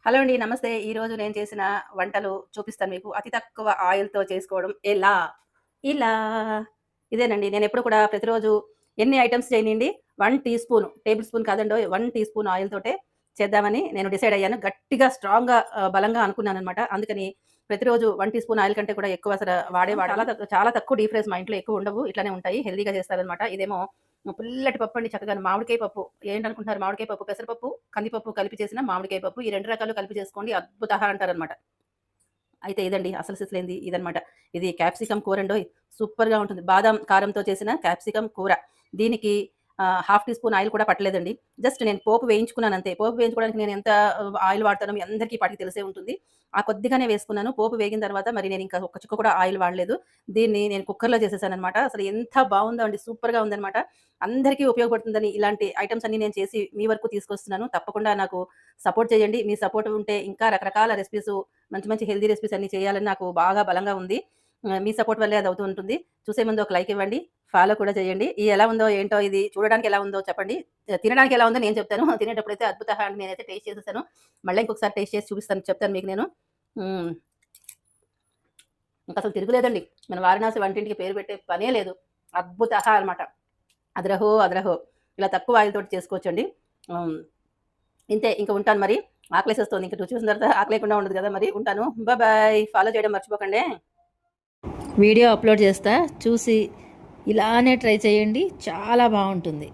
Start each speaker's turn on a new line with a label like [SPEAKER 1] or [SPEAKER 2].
[SPEAKER 1] Hello అండి. నమస్తే. ఈరోజు నేను చేసిన వంటలు చూపిస్తాను మీకు. అతి తక్కువ ఆయిల్‌తో చేసుకోవడం ఎలా? ఇలా. ఇదేనండి. నేనెప్పుడు కూడా ప్రతిరోజు ఎన్ని ఐటెమ్స్ చేయనియండి, 1 టీ స్పూన్, టేబుల్ స్పూన్ కాదండోయ్! 1 టీ స్పూన్ ఆయిల్‌తోటే చేద్దామని నేను డిసైడ్ అయ్యాను. గట్టిగా, స్ట్రాంగ్‌గా బలంగా అనుకున్నాననమాట. అందుకని ప్రతిరోజు 1 టీ స్పూన్ ఆయిల్ కంటే కూడా ఎక్కువ అసల చాలా తక్కువ డీప్ ఫ్రైస్ మా ఇంట్లో ఎక్కువుండవు. ఇట్లానే ఉంటాయి. హెల్తీగా చేస్తారనమాట. ఇదేమో పుల్లటి పప్పండి, చక్కగాను మామిడికాయ పప్పు. ఏంటనుకుంటున్నారు, మామిడికాయ పప్పు, పెసరపప్పు, కందిపప్పు కలిపి చేసిన మామిడికాయ పప్పు. ఈ 2 రకాలు కలిపి చేసుకోండి, అద్భుతహ అంటారనమాట. అయితే ఇదండి అసలు సిసలైంది ఇదనమాట. ఇది క్యాప్సికమ్ కూరండోయ్! సూపర్‌గా ఉంటుంది. బాదాం కారంతో చేసిన క్యాప్సికమ్ కూర. దీనికి హాఫ్ టీ స్పూన్ ఆయిల్ కూడా పట్టలేదండి. జస్ట్ నేను పోపు వేయించుకున్నానంతే. పోపు వేయించుకోవడానికి నేను ఎంత ఆయిల్ వాడతానో మీ అందరికీ ఈ పాటికి తెలిసే ఉంటుంది. ఆ కొద్దిగానే వేసుకున్నాను. పోపు వేగిన తర్వాత మరి నేను ఇంకా ఒక్క చుక్క కూడా ఆయిల్ వాడలేదు. దీన్ని నేను కుక్కర్‌లో చేసేసాననమాట. అసలు ఎంత బావుందో అండి. సూపర్‌గా ఉందనమాట. అందరికీ ఉపయోగపడుతుందని ఇలాంటి ఐటెమ్స్ అన్నీ నేను చేసి మీ వరకు తీసుకొస్తున్నాను. తప్పకుండా నాకు సపోర్ట్ చేయండి. మీ సపోర్ట్ ఉంటే ఇంకా రకరకాల రెసిపీసు, మంచి మంచి హెల్తీ రెసిపీస్ అన్నీ చేయాలని నాకు బాగా బలంగా ఉంది. మీ సపోర్ట్ వల్లే అది అవుతూ ఉంటుంది. చూసే ముందు ఒక లైక్ ఇవ్వండి. ఫాలో కూడా చేయండి. ఇది ఎలా ఉందో ఏంటో, ఇది చూడడానికి ఎలా ఉందో చెప్పండి. తినడానికి ఎలా ఉందో నేను చెప్తాను. తినేటప్పుడైతే అద్భుతహ అని నేనైతే టేస్ట్ చేసేసాను. మళ్ళా ఇంకొకసారి టేస్ట్ చేసి చూపిస్తాను, చెప్తాను మీకు నేను. హ్మ్. ఇంకసలు తిరుగులేదండి. మన వారణాసి వంటింటికి పేరు పెట్టే పనే లేదు. అద్భుతహ అనమాట. అదరహో అదరహో. ఇలా తక్కువ ఆయిల్ తోటి చేసుకోవచ్చండి. హ్మ్. ఇంతే, ఇంక ఉంటాను మరి. ఆకలేసేస్తోంది. ఇంక చూసిన తర్వాత ఆకలేయకుండా ఉండదు గదా! మరి ఉంటాను. బాయ్. ఫాలో చేయడం మర్చిపోకండే.
[SPEAKER 2] వీడియో అప్లోడ్ చేస్తా, చూసి ఇలానే ట్రై చేయండి. చాలా బాగుంటుంది.